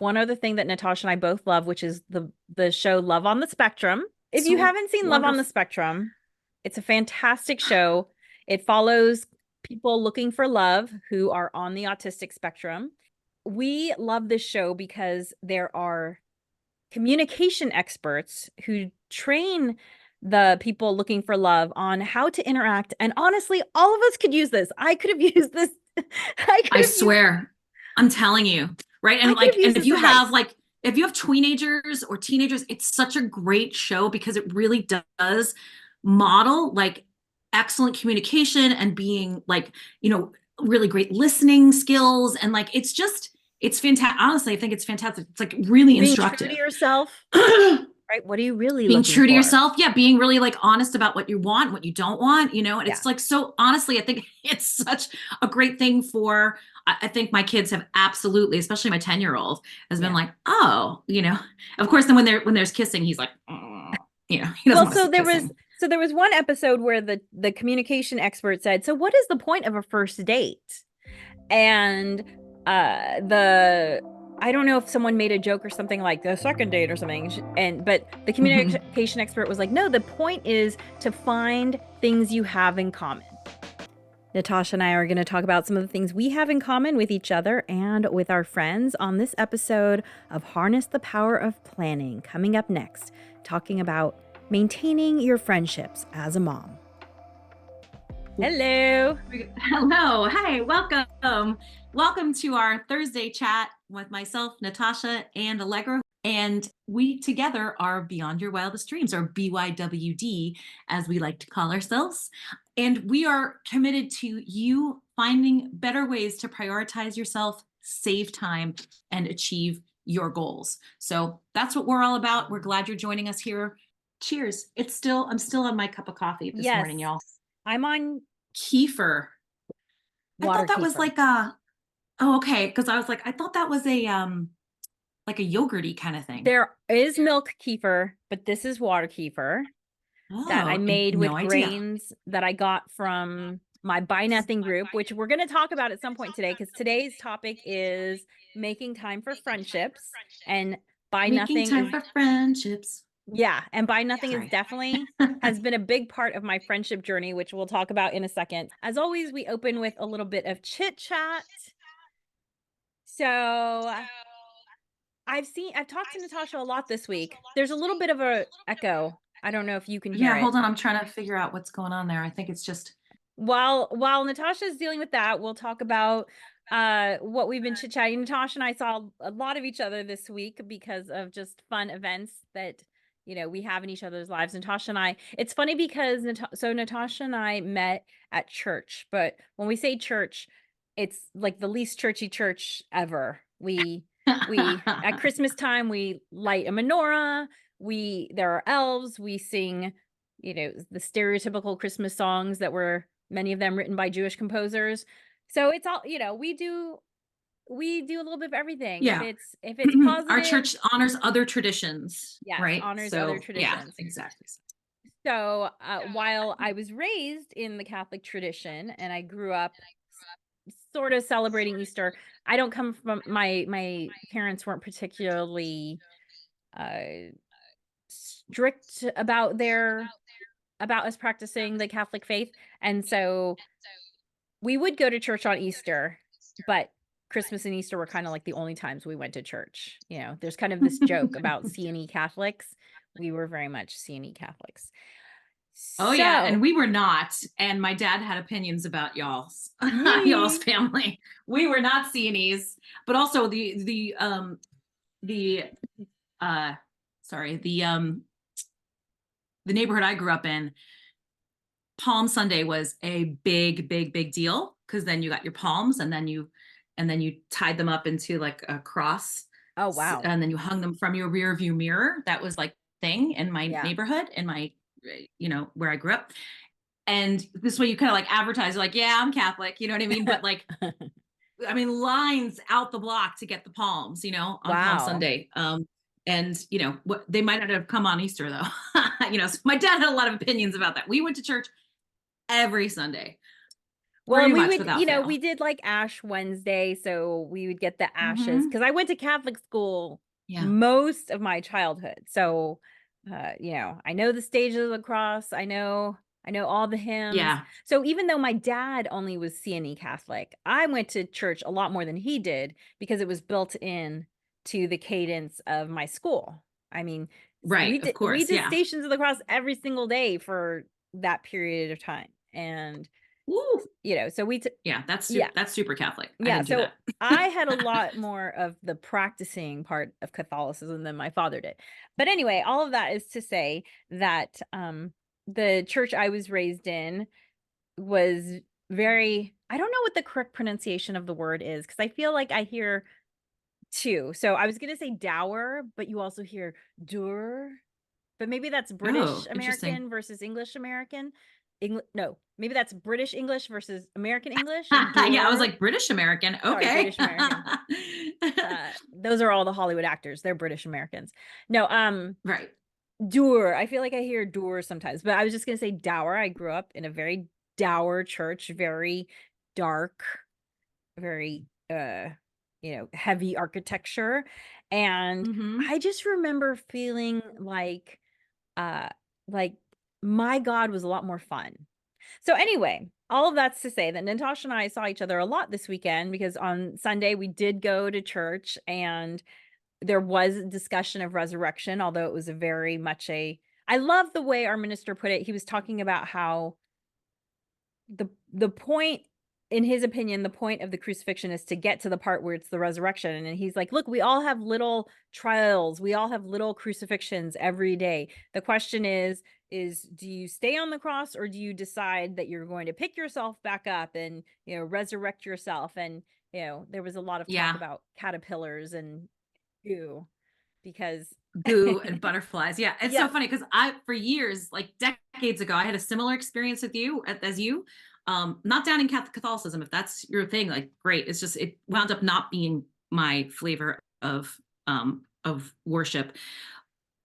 one other thing that Natasha and I both love, which is the show Love on the Spectrum. If you So haven't seen Love on the wonderful. Spectrum, it's a fantastic show. It follows people looking for love who are on the autistic spectrum. We love this show because there are communication experts who train the people looking for love on how to interact. And honestly, all of us could use this. I could have used this. I swear, I'm telling you, right? I And could have like, and used if this you have advice. like, if you have teenagers or teenagers, it's such a great show because it really does model like excellent communication and being like, really great listening skills. And like, it's fantastic. Honestly, I think it's fantastic. It's like really Being true to instructive. yourself, right? What are you really Being looking true to for? yourself, yeah, being really like honest about what you want, what you don't want, and Yeah. it's like, so honestly, I think it's such a great thing for, I think my kids have absolutely, especially my 10-year-old has been Yeah. like, oh, of course, then when there's kissing, he's like, he doesn't Well, want to see kissing. so there was one episode where the communication expert said, "So what is the point of a first date?" And the I don't know if someone made a joke or something like the second date or something. And but the communication expert was like, "No, the point is to find things you have in common." Natasha and I are going to talk about some of the things we have in common with each other and with our friends on this episode of Harness the Power of Planning. Coming up next, talking about maintaining your friendships as a mom. Hello. Hello. Hi. Welcome. Welcome to our Thursday chat with myself, Natasha, and Alegre. And we together are Beyond Your Wildest Dreams, or BYWD, as we like to call ourselves. And we are committed to you finding better ways to prioritize yourself, save time, and achieve your goals. So that's what we're all about. We're glad you're joining us here. Cheers. I'm still on my cup of coffee this Yes, morning, y'all. I'm on Kefir. I water thought that was kefir. like a, oh, okay. Because I was like, I thought that was a like a yogurty kind of thing. There is milk kefir, but this is water kefir that I Oh, made no with idea. grains that I got from my Buy Nothing group, which we're going to talk about at some point today, because today's topic is making time for friendships. And Buy Making Nothing time is, for friendships. yeah, and Buy Nothing is Sorry. definitely has been a big part of my friendship journey, which we'll talk about in a second. As always, we open with a little bit of chit chat. So I've talked to Natasha a lot this week. There's a little bit of a echo. I don't know if you can hear Yeah, it. hold on. I'm trying to figure out what's going on there. I think it's just, While Natasha's dealing with that, we'll talk about what we've been chit-chatting. Natasha and I saw a lot of each other this week because of just fun events that we have in each other's lives. Natasha and I, it's funny because Natasha and I met at church, but when we say church, it's like the least churchy church ever. We at Christmas time we light a menorah, there are elves, we sing the stereotypical Christmas songs that were many of them written by Jewish composers. So it's all, we do a little bit of everything. If yeah. it's Our positive, church honors other traditions, yes, right? honors other So, yeah, traditions. exactly. So while I was raised in the Catholic tradition and I grew up sort of celebrating Easter, I don't come from my parents weren't particularly uh strict about us practicing the Catholic faith. And so we would go to church on Easter, but Christmas and Easter were kind of like the only times we went to church. There's kind of this joke about C&E Catholics. We were very much C&E Catholics. Oh yeah, So, and we were not. And my dad had opinions about y'all's y'all's yay. family. We were not CNEs, but also the uh sorry, the neighborhood I grew up in, Palm Sunday was a big, big, big deal because then you got your palms and then you tied them up into like a cross, Oh, wow. and then you hung them from your rear view mirror. That was like thing in my Yeah. neighborhood, in my where I grew up. And this way you kind of like advertise, like, yeah, I'm Catholic, you know what I mean? But like, I mean, lines out the block to get the palms, on Palm Wow. Sunday. And what they might not have come on Easter though. So my dad had a lot of opinions about that. We went to church every Sunday. Well, and pretty we much would, without we fail. did like Ash Wednesday, so we would get the ashes Hmm. because I went to Catholic school Yeah. most of my childhood. So, I know the stages of the cross. I know all the hymns. Yeah. So even though my dad only was CNE Catholic, I went to church a lot more than he did because it was built in to the cadence of my school. I mean, Right. Of we course. did Yeah. Stations of the Cross every single day for that period of time. And Woo. so Yeah. yeah, That's super Catholic. I yeah. didn't do So that. I had a lot more of the practicing part of Catholicism than my father did. But anyway, all of that is to say that the church I was raised in was very, I don't know what the correct pronunciation of the word is because I feel like I hear two. So I was going to say dour, but you also hear dur. But maybe that's British Oh, interesting. American versus English American. No, maybe that's British English versus American English. Yeah. I was Door. like British American. Sorry, Okay. British American. Those are all the Hollywood actors. They're British Americans. No, Right. dour. I feel like I hear dour sometimes, but I was just gonna say dour. I grew up in a very dour church, very dark, very heavy architecture. And Hmm. I just remember feeling uh like my God was a lot more fun. So anyway, all of that's to say that Natasha and I saw each other a lot this weekend because on Sunday we did go to church and there was a discussion of resurrection, although it was a very much I love the way our minister put it. He was talking about how the point, in his opinion, the point of the crucifixion is to get to the part where it's the resurrection. And he's like, look, we all have little trials, we all have little crucifixions every day. The question is do you stay on the cross or do you decide that you're going to pick yourself back up and resurrect yourself? And there was a lot of talk Yeah. about caterpillars and you because Goo and butterflies. Yeah. It's so yes. funny because for years, like decades ago, I had a similar experience with you as you. Not down in Catholicism, if that's your thing, like great. It's just, it wound up not being my flavor of worship.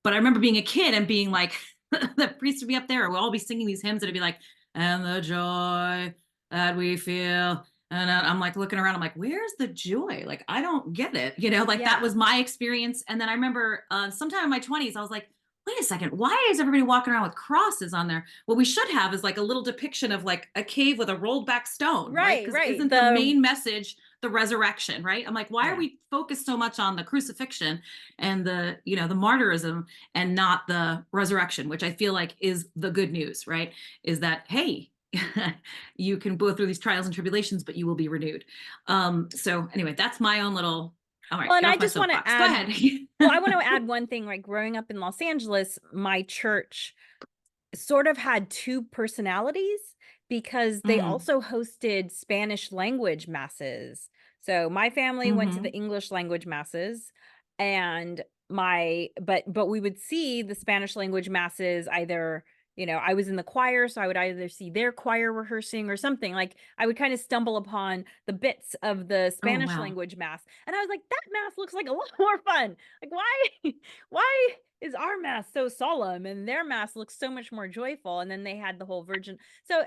But I remember being a kid and being like, the priest would be up there, and we'll all be singing these hymns, and it'd be like, and the joy that we feel. And I'm like looking around, I'm like, where's the joy? Like, I don't get it. Like that Yeah. was my experience. And then I remember sometime in my 20s, I was like, wait a second, why is everybody walking around with crosses on there? What we should have is like a little depiction of like a cave with a rolled back stone, right? Right, Because right. isn't the main message the resurrection, right? I'm like, why are Yeah. we focused so much on the crucifixion and the martyrism and not the resurrection, which I feel like is the good news, right? Is that, hey, you can go through these trials and tribulations, but you will be renewed. So anyway, that's my own little, all right, Well, and get I off my just want to soapbox. Go add ahead. well, I want to add one thing. Like growing up in Los Angeles, my church sort of had two personalities because they Mm, also hosted Spanish language masses. So my family went to the hmm. English language masses and but we would see the Spanish language masses either, I was in the choir, so I would either see their choir rehearsing or something. Like I would kind of stumble upon the bits of the Oh, Spanish wow. language mass and I was like, that mass looks like a lot more fun. Like why is our mass so solemn and their mass looks so much more joyful? And then they had the whole virgin. So,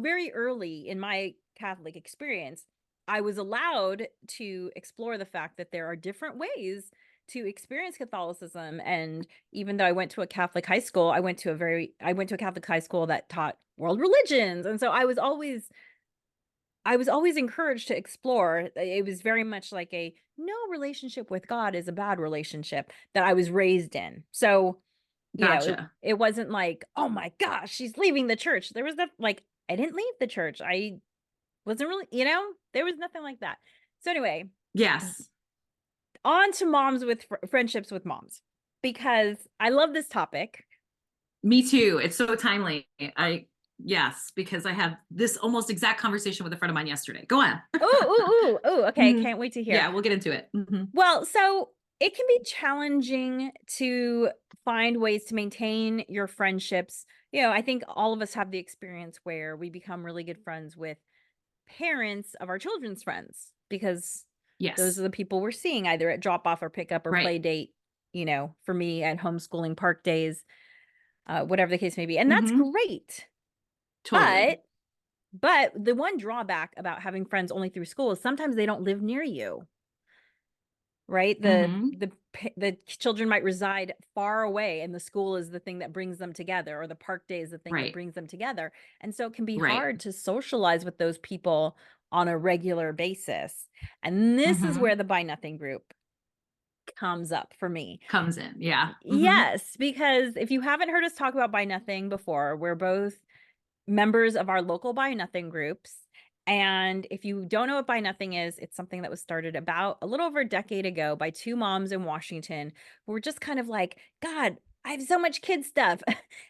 very early in my Catholic experience, I was allowed to explore the fact that there are different ways to experience Catholicism. And even though I went to a Catholic high school, I went to a Catholic high school that taught world religions. And so I was always encouraged to explore. It was very much like a no relationship with God is a bad relationship that I was raised in. So, Gotcha. it wasn't like, oh my gosh, she's leaving the church. There was that like, I didn't leave the church. I wasn't really, there was nothing like that. So anyway, Yes. on to moms with friendships with moms, because I love this topic. Me too. It's so timely. Yes, because I had this almost exact conversation with a friend of mine yesterday. Go on. Oh, okay. Mhm. Can't wait to hear. Yeah, we'll get into it. Hmm. Well, so it can be challenging to find ways to maintain your friendships. I think all of us have the experience where we become really good friends with parents of our children's friends because those Yes. are the people we're seeing either at drop off or pick up or Right. play date, for me at homeschooling park days, whatever the case may be. And that's Hmm. great. Totally. But But the one drawback about having friends only through school is sometimes they don't live near you, right? Mm-hmm. The children might reside far away, and the school is the thing that brings them together, or the park day is the thing that Right. brings them together. And so it can be Right. hard to socialize with those people on a regular basis. And this is Mm-hmm. where the Buy Nothing group comes up for me. Comes in. Yeah. Mm-hmm. Yes, because if you haven't heard us talk about Buy Nothing before, we're both members of our local Buy Nothing groups. And if you don't know what Buy Nothing is, it's something that was started about a little over a decade ago by two moms in Washington who were just kind of like, God, I have so much kid stuff.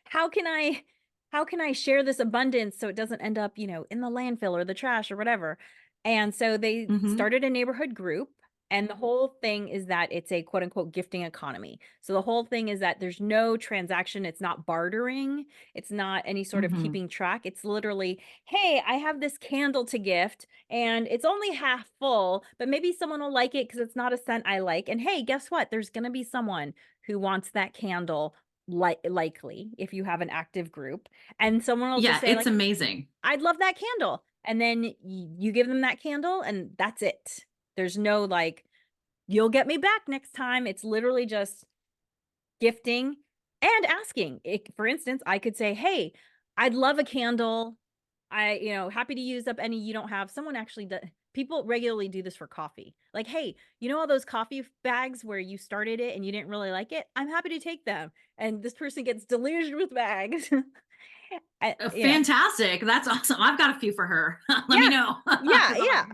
How can I share this abundance so it doesn't end up, in the landfill or the trash or whatever? And so they Mm-hmm. started a neighborhood group. And the whole thing is that it's a quote unquote gifting economy. So the whole thing is that there's no transaction. It's not bartering. It's not any sort of Mm-hmm. keeping track. It's literally, hey, I have this candle to gift and it's only half full, but maybe someone will like it because it's not a scent I like. And hey, guess what? There's going to be someone who wants that candle, likely, if you have an active group. And someone will just Yeah, say, it's like, amazing. I'd love that candle. And then you give them that candle and that's it. There's no like, you'll get me back next time. It's literally just gifting and asking. For instance, I could say, hey, I'd love a candle. Happy to use up any you don't have. Someone actually does. People regularly do this for coffee. Like, hey, all those coffee bags where you started it and you didn't really like it? I'm happy to take them. And this person gets deluged with bags. I, you know, Fantastic. That's awesome. I've got a few for her. Let me yeah, know. yeah, Because I'm like, yeah.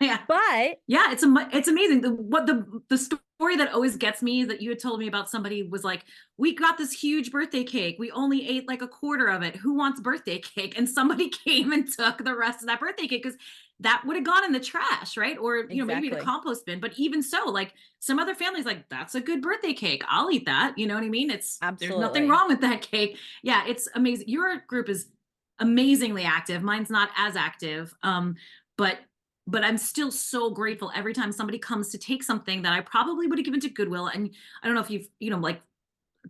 yeah. But Yeah, it's amazing. The story that always gets me that you had told me about somebody was like, we got this huge birthday cake. We only ate like a quarter of it. Who wants birthday cake? And somebody came and took the rest of that birthday cake because that would have gone in the trash, right? Or maybe the exactly, compost bin. But even so, like some other families, like that's a good birthday cake. I'll eat that. You know what I mean? There's nothing absolutely, wrong with that cake. Yeah, it's amazing. Your group is amazingly active. Mine's not as active. But I'm still so grateful every time somebody comes to take something that I probably would have given to Goodwill. And I don't know if you've, like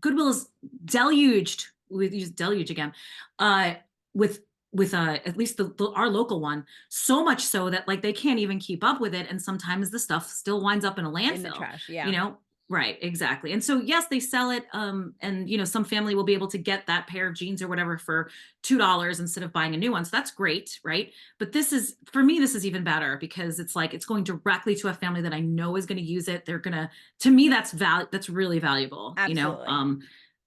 Goodwill is deluged. We use deluge again, uh, with at least our local one, so much so that like they can't even keep up with it, and sometimes the stuff still winds up in a in the landfill. trash. You Yeah, know, right? Exactly. And so yes, they sell it, and some family will be able to get that pair of jeans or whatever for $2 instead of buying a new one. So that's great, right? But for me, this is even better because it's like it's going directly to a family that I know is going to use it. They're gonna, to me, that's really valuable. absolutely.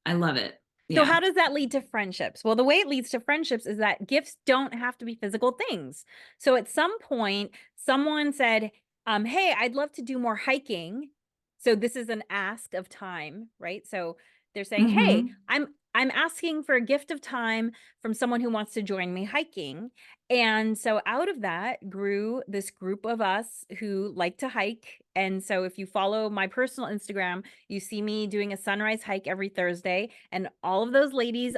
I love it. So Yeah. how does that lead to friendships? Well, the way it leads to friendships is that gifts don't have to be physical things. So at some point, someone said, hey, I'd love to do more hiking. So this is an ask of time, right? So they're saying, hey, Mm-hmm. I'm asking for a gift of time from someone who wants to join me hiking. And so out of that grew this group of us who like to hike. And so if you follow my personal Instagram, you see me doing a sunrise hike every Thursday. And all of those ladies,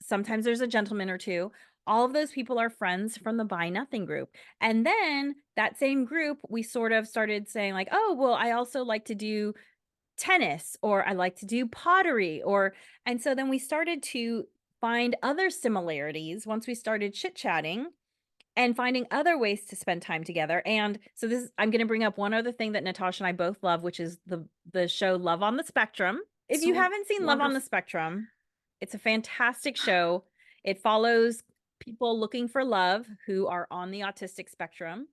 sometimes there's a gentleman or two, all of those people are friends from the Buy Nothing group. And then that same group, we sort of started saying, like, oh, well, I also like to do tennis, or I like to do pottery, and so then we started to find other similarities once we started chit chatting and finding other ways to spend time together. And so I'm going to bring up one other thing that Natasha and I both love, which is the show Love on the Spectrum. If you So haven't seen Love on the wonderful. Spectrum, it's a fantastic show. It follows people looking for love who are on the autistic spectrum.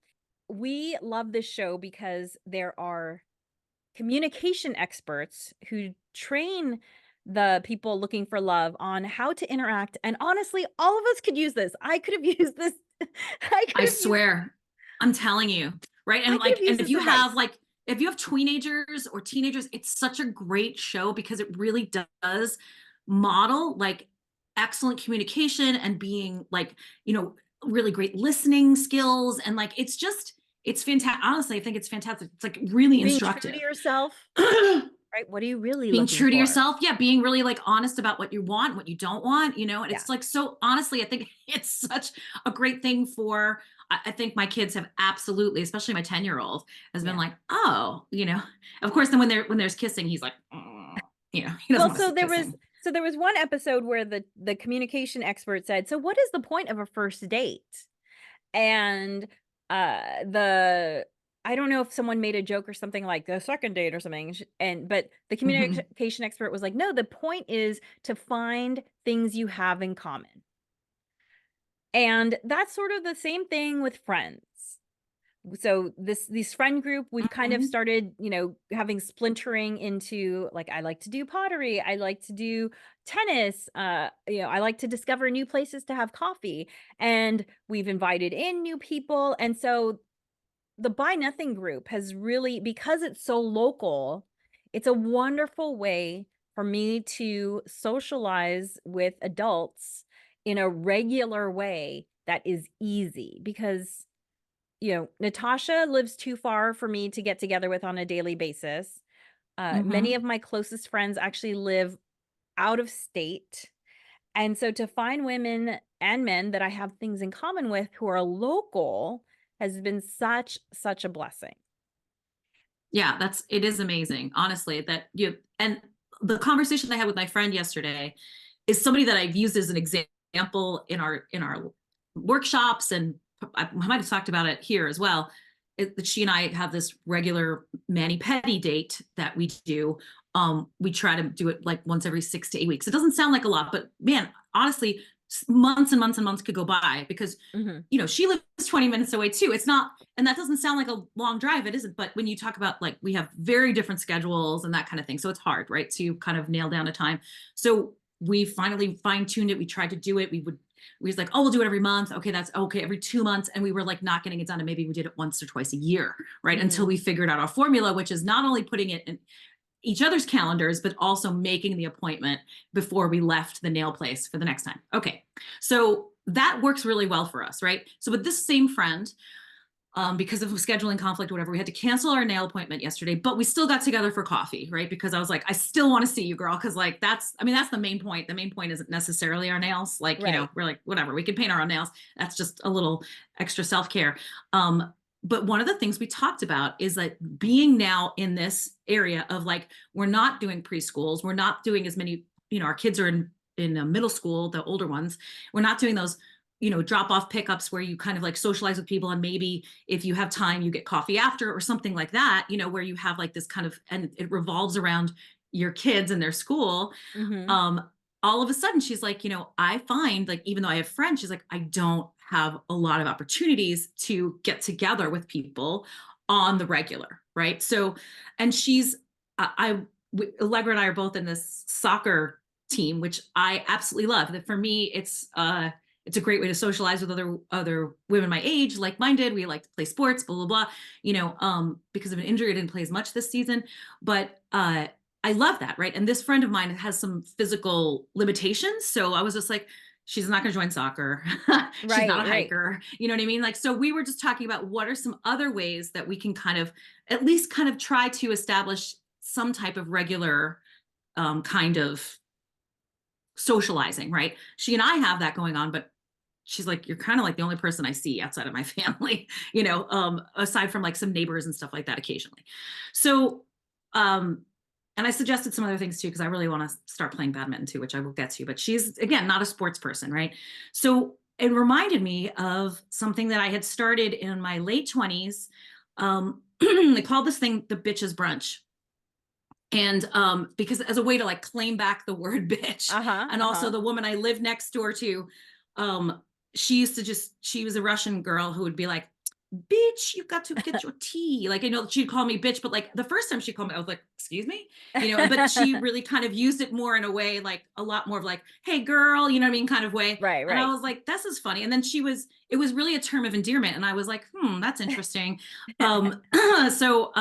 We love this show because there are communication experts who train the people looking for love on how to interact. And honestly, all of us could use this. I could have used this. I swear, I'm telling you, right? I And could have like, used and this advice. if you have teenagers or teenagers, it's such a great show because it really does model like excellent communication and being like, really great listening skills. And like, it's fantastic. Honestly, I think it's fantastic. It's like really Being true to instructive. yourself, right? What are you really Being looking true to for? yourself, yeah, being really like honest about what you want, what you don't want, and Yeah. it's like, so honestly, I think it's such a great thing for, I think my kids have absolutely, especially my 10-year-old has been Yeah. like, oh, of course, then when there's kissing, he's like, "Mm," he doesn't Well, want to see kissing. So there was one episode where the communication expert said, "So what is the point of a first date?" And the I don't know if someone made a joke or something like the second date or something. But the Mhm. communication expert was like, "No, the point is to find things you have in common." And that's sort of the same thing with friends. So this friend group, we've kind of Mhm. started, having splintering into, like, I like to do pottery, I like to do tennis, I like to discover new places to have coffee, and we've invited in new people. And so the Buy Nothing group has really, because it's so local, it's a wonderful way for me to socialize with adults in a regular way that is easy, because Natasha lives too far for me to get together with on a daily basis. Many Mhm. of my closest friends actually live out of state. And so to find women and men that I have things in common with who are local has been such a blessing. Yeah, it is amazing, honestly, that you and the conversation I had with my friend yesterday is somebody that I've used as an example in our workshops, and I might have talked about it here as well. That she and I have this regular mani pedi date that we do. We try to do it like once every 6 to 8 weeks. It doesn't sound like a lot, but man, honestly, months and months and months could go by because Mhm. she lives 20 minutes away too. It's not, and that doesn't sound like a long drive. It isn't. But when you talk about, like, we have very different schedules and that kind of thing, so it's hard, right, to kind of nail down a time. So we finally fine-tuned it. We tried to do it. We was like, oh, we'll do it every month. Okay, that's okay, every 2 months. And we were like not getting it done, and maybe we did it once or twice a year, right, until Mhm. we figured out our formula, which is not only putting it in each other's calendars, but also making the appointment before we left the nail place for the next time. Okay, so that works really well for us, right? So with this same friend, because of scheduling conflict or whatever, we had to cancel our nail appointment yesterday, but we still got together for coffee, right? Because I was like, I still want to see you, girl. Cause like, that's the main point. The main point isn't necessarily our nails. Like, Right. we're like, whatever, we can paint our own nails. That's just a little extra self-care. But one of the things we talked about is like being now in this area of like, we're not doing preschools. We're not doing as many, our kids are in middle school, the older ones. We're not doing those drop off pickups where you kind of like socialize with people, and maybe if you have time you get coffee after or something like that, where you have like this kind of, and it revolves around your kids and their school. Mhm. um all of a sudden she's like, I find, like, even though I have friends, she's like, I don't have a lot of opportunities to get together with people on the regular, right? So, and she's Allegra and I are both in this soccer team, which I absolutely love. That for me, it's a great way to socialize with other women my age, like minded. We like to play sports, blah blah blah. Because of an injury, I didn't play as much this season, but I love that, right? And this friend of mine has some physical limitations, so I was just like, she's not going to join soccer. She's not Right, a right. hiker. You know what I mean? Like, so we were just talking about what are some other ways that we can kind of at least kind of try to establish some type of regular kind of socializing, right? She and I have that going on, but she's like, you're kind of like the only person I see outside of my family, aside from like some neighbors and stuff like that occasionally. So, and I suggested some other things too, because I really want to start playing badminton too, which I will get to, but she's, again, not a sports person, right? So it reminded me of something that I had started in my late 20s. They called this thing the bitches brunch. And because as a way to like claim back the word bitch. Uh-huh. And also Uh-huh. the woman I lived next door to, um she was a Russian girl who would be like, bitch, you got to get your tea. Like, she'd call me bitch, but like the first time she called me, I was like, excuse me, but she really kind of used it more in a way, like a lot more of like, hey girl, you know what I mean, kind of way. Right, And I right. was like, this is funny. And then it was really a term of endearment, and I was like, that's interesting. So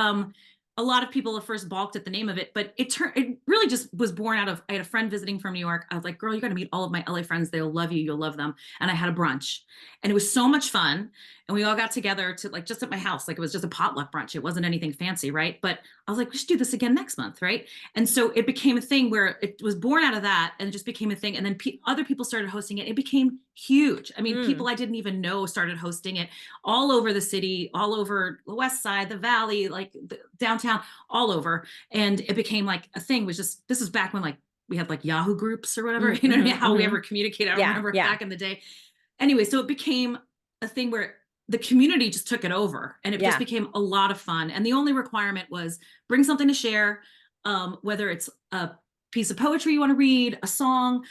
a lot of people at first balked at the name of it, but it really just was born out of, I had a friend visiting from New York. I was like, girl, you got to meet all of my LA friends. They'll love you. You'll love them. And I had a brunch, and it was so much fun. And we all got together to, like, just at my house. Like, it was just a potluck brunch. It wasn't anything fancy, right? But I was like, we should do this again next month, right? And so it became a thing where it was born out of that, and it just became a thing. And then other people started hosting it. It became huge. I mean, people Mm. I didn't even know started hosting it all over the city, all over the West Side, the Valley, like downtown, all over. And it became like a thing. Was just, this was back when like we had like Yahoo groups or whatever, Mm, mhm, how we mhm. ever communicate. I don't Yeah, remember yeah, back in the day. Anyway, so it became a thing where the community just took it over and it just yeah, became a lot of fun. And the only requirement was bring something to share, whether it's a piece of poetry you want to read, a song,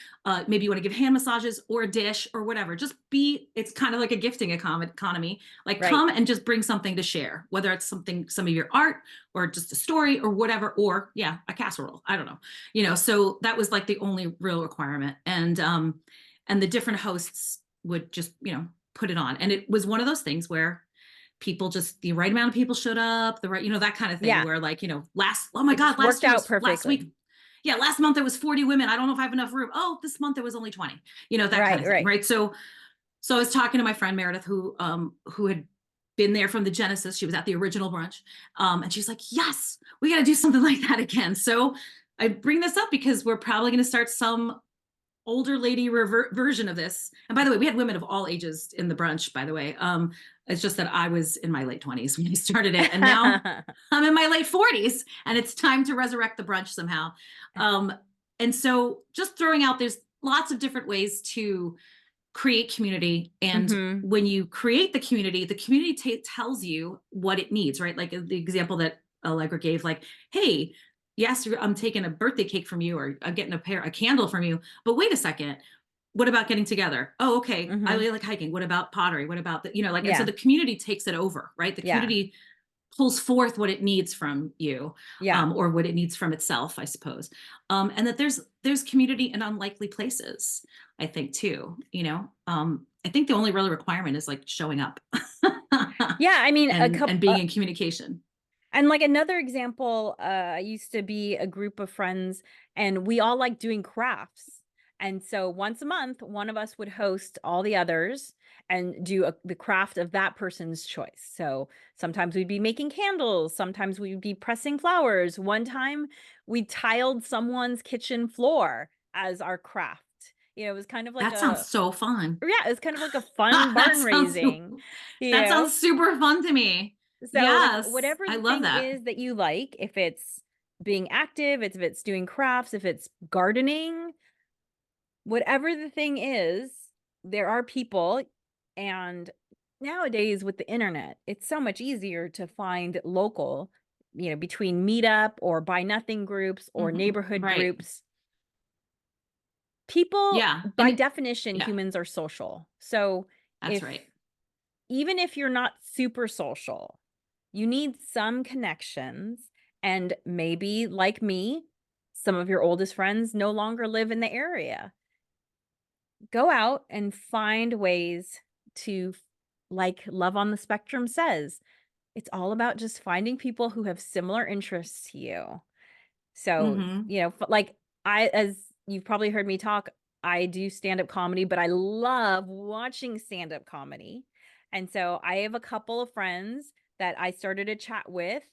maybe you want to give hand massages or a dish or whatever. Just be, it's kind of like a gifting economy. Like right. come and just bring something to share, whether it's something, some of your art or just a story or whatever, or yeah, a casserole. I don't know. So that was like the only real requirement. And the different hosts would just, put it on. And it was one of those things where people just, the right amount of people showed up, the right, that kind of thing Yeah, where like, oh my it just God, worked out last week. perfectly. Yeah, last month there was 40 women. I don't know if I have enough room. Oh, this month there was only 20. That kind Right, of thing, right. right? So I was talking to my friend Meredith, who had been there from the Genesis. She was at the original brunch. And she's like, yes, we got to do something like that again. So I bring this up because we're probably going to start some older lady version of this. And by the way, we had women of all ages in the brunch, by the way. It's just that I was in my late 20s when I started it. And now I'm in my late 40s and it's time to resurrect the brunch somehow. And so just throwing out, there's lots of different ways to create community. And Mhm. when you create the community tells you what it needs, right? Like the example that Allegra gave, like, hey, yes, I'm taking a birthday cake from you, or I'm getting a candle from you, but wait a second, what about getting together? Oh, okay, I Mhm. really like hiking. What about pottery? What about the, like, and so Yeah, the community takes it over, right? The yeah, community pulls forth what it needs from you, yeah. or what it needs from itself, I suppose. And that there's community in unlikely places, I think too. I think the only real requirement is like showing up Yeah, I mean, a and couple being in communication. and like another example, I used to be a group of friends and we all like doing crafts. And so once a month, one of us would host all the others and do the craft of that person's choice. So sometimes we'd be making candles, sometimes we'd be pressing flowers. One time we tiled someone's kitchen floor as our craft. It was kind of like That sounds a, so fun. yeah, it's kind of like a fun that barn sounds raising, you that know? sounds super fun to me. So like Yes, whatever I the love thing that. is that you like, if it's being active, if it's doing crafts, if it's gardening, whatever the thing is, there are people. And nowadays with the internet, it's so much easier to find local, between meetup or buy nothing groups or neighborhood Right. groups. People, Yeah. by definition, Yeah, humans are social. So that's if right. even if you're not super social, you need some connections. And maybe, like me, some of your oldest friends no longer live in the area. Go out and find ways to, like Love on the Spectrum says, it's all about just finding people who have similar interests to you. So, Hmm. like as you've probably heard me talk, I do stand-up comedy, but I love watching stand-up comedy. And so I have a couple of friends that I started a chat with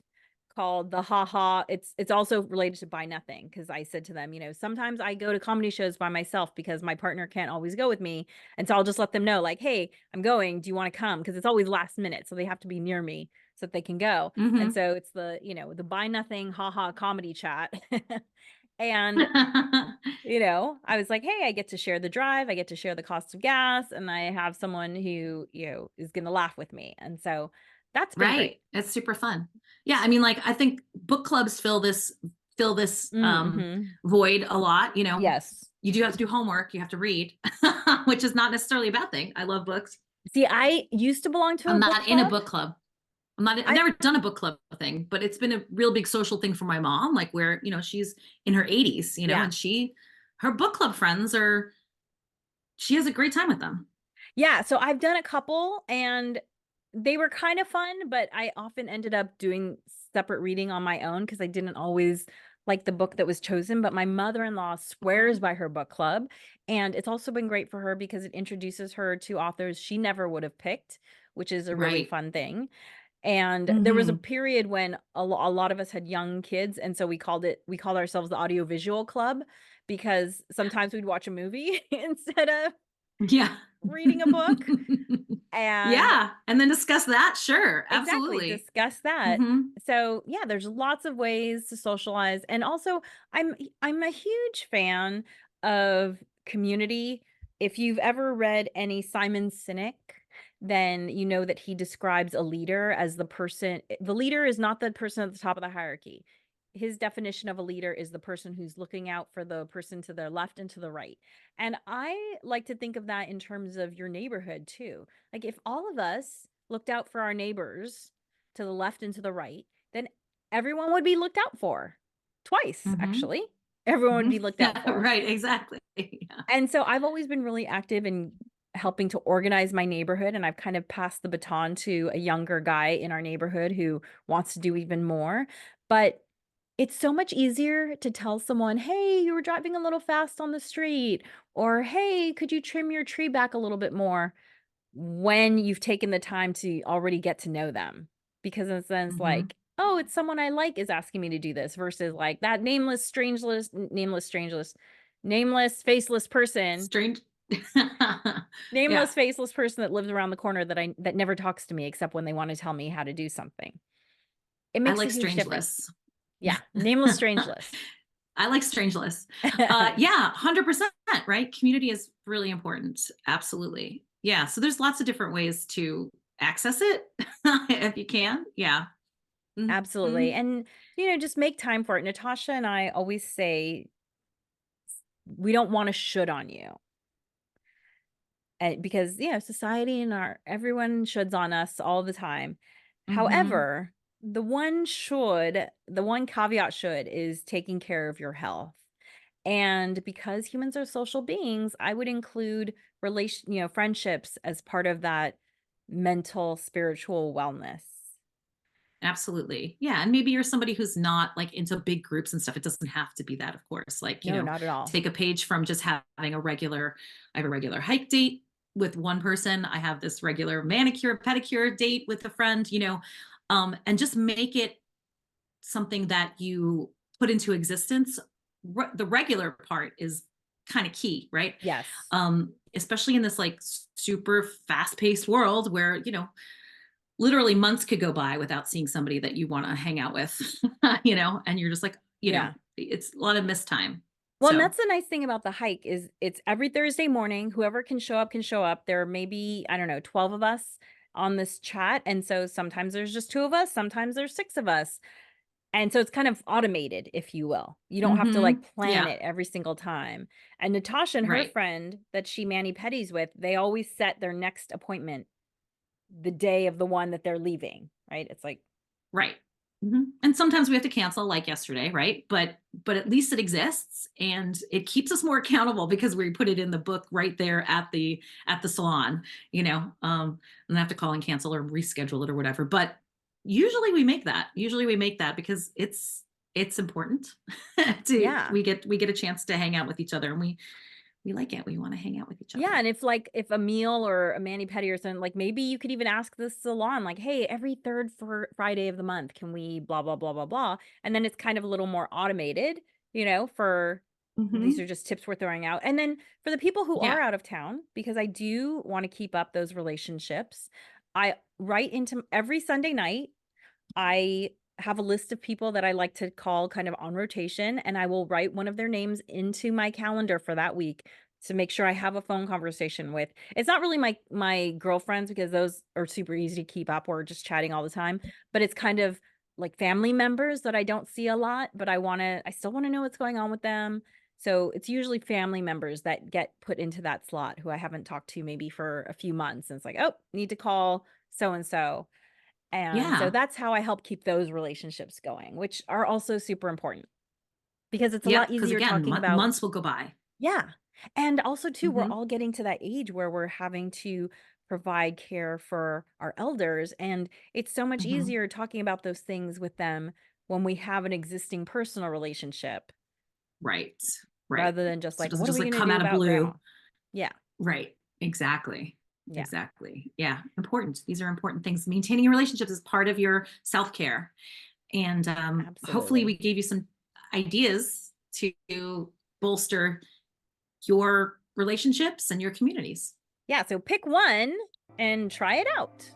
called the Ha Ha. It's also related to Buy Nothing because I said to them, sometimes I go to comedy shows by myself because my partner can't always go with me. And so I'll just let them know, like, hey, I'm going. Do you want to come? Because it's always last minute. So they have to be near me so that they can go. And Hmm. so it's the Buy Nothing haha comedy chat. And, I was like, hey, I get to share the drive, I get to share the cost of gas, and I have someone who, is gonna laugh with me. And so that's been great. Right. It's super fun. Yeah, I mean, like, I think book clubs fill this Mm-hmm. void a lot. Yes. You do have to do homework, you have to read, which is not necessarily a bad thing. I love books. See, I used to belong to a I'm book not in a club. book club. I've I never done a book club thing, but it's been a real big social thing for my mom, like where, she's in her 80s, Yeah. and her book club friends she has a great time with them. Yeah, so I've done a couple and they were kind of fun, but I often ended up doing separate reading on my own because I didn't always like the book that was chosen. But my mother-in-law swears Mhm. by her book club. And it's also been great for her because it introduces her to authors she never would have picked, which is a really Right. fun thing. And there was a Hmm. period when a lot of us had young kids, and so we called ourselves the audiovisual club because sometimes we'd watch a movie instead of Yeah. reading a book. And Yeah. And then discuss that. Sure. exactly, Absolutely. discuss that. Hmm. So, yeah, there's lots of ways to socialize, and also I'm a huge fan of community. If you've ever read any Simon Sinek, then you know that he describes a leader as the leader is not the person at the top of the hierarchy. His definition of a leader is the person who's looking out for the person to their left and to the right. And I like to think of that in terms of your neighborhood too. Like if all of us looked out for our neighbors to the left and to the right, then everyone would be looked out for. Twice, Hmm. actually. Everyone would Hmm. be looked out Yeah. for. Right. Exactly. Yeah. And so I've always been really active in helping to organize my neighborhood, and I've kind of passed the baton to a younger guy in our neighborhood who wants to do even more. But it's so much easier to tell someone, "Hey, you were driving a little fast on the street," or "Hey, could you trim your tree back a little bit more?" when you've taken the time to already get to know them. Because in a sense, Hmm. like, "Oh, it's someone I like is asking me to do this," versus like that nameless, faceless person, Strange. Yeah. faceless person that lives around the corner that never talks to me except when they want to tell me how to do something. It I makes a like huge difference. Strangeless. Yeah, nameless, strangeless. I like Strangeless. Yeah, 100%, right? Community is really important. Absolutely. Yeah. So there's lots of different ways to access it if you can. Yeah. Absolutely. Mhm. And, just make time for it. Natasha and I always say we don't want to should on you. Because, society and our everyone shoulds on us all the time. Mhm. However, the one caveat should is taking care of your health. And because humans are social beings, I would include friendships as part of that mental, spiritual wellness. Absolutely. Yeah. And maybe you're somebody who's not like into big groups and stuff. It doesn't have to be that, of course. Like, No, not at all. take a page from just having I have a regular hike date with one person. I have this regular manicure, pedicure date with a friend, and just make it something that you put into existence. The regular part is kind of key, right? Yes. Especially in this like super fast paced world where, literally months could go by without seeing somebody that you want to hang out with, and you're just like, Yeah. it's a lot of missed time. Well, and So, that's the nice thing about the hike is it's every Thursday morning. Whoever can show up can show up. There may be, I don't know, 12 of us on this chat. And so sometimes there's just two of us, sometimes there's six of us. And so it's kind of automated, if you will. You don't have to like plan yeah, it every single time. And Natasha and her right. friend that she mani pedis with, they always set their next appointment the day of the one that they're leaving, right? It's like, Right. And sometimes we have to cancel, like yesterday, right? But at least it exists, and it keeps us more accountable because we put it in the book right there at the salon, and have to call and cancel or reschedule it or whatever. But usually we make that. Usually we make that because it's important to yeah. we get a chance to hang out with each other, and we like it. We want to hang out with each Yeah, other. and if a meal or a mani-pedi or something, like, maybe you could even ask the salon, like, "Hey, every 3rd Friday of the month, can we blah, blah, blah, blah, blah?" And then it's kind of a little more automated, for these are Hmm. just tips we're throwing out. And then for the people who are Yeah. out of town, because I do wanna keep up those relationships, I write into every Sunday night, I have a list of people that I like to call kind of on rotation, and I will write one of their names into my calendar for that week to make sure I have a phone conversation with. It's not really my girlfriends because those are super easy to keep up. We're just chatting all the time, but it's kind of like family members that I don't see a lot, but I still want to know what's going on with them. So it's usually family members that get put into that slot who I haven't talked to maybe for a few months. And it's like, oh, need to call so and so. And so Yeah. that's how I help keep those relationships going, which are also super important because it's a Yep. lot Because easier again, talking about, months will go by. yeah. And also too, we're Hmm. all getting to that age where we're having to provide care for our elders. And it's so much Hmm. easier talking about those things with them when we have an existing personal relationship Right. Right. rather than just So it like, doesn't what are just we like going to come do out of about grandma? blue. Yeah. Right. Exactly. Yeah. Exactly. Yeah. Important. These are important things. Maintaining relationships is part of your self care. And hopefully, Absolutely. we gave you some ideas to bolster your relationships and your communities. Yeah, so pick one and try it out.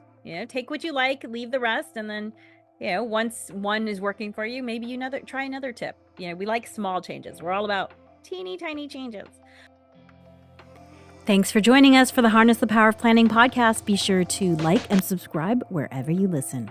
Take what you like, leave the rest, and then, once one is working for you, maybe try another tip. We like small changes. We're all about teeny tiny changes. Thanks for joining us for the Harness the Power of Planning podcast. Be sure to like and subscribe wherever you listen.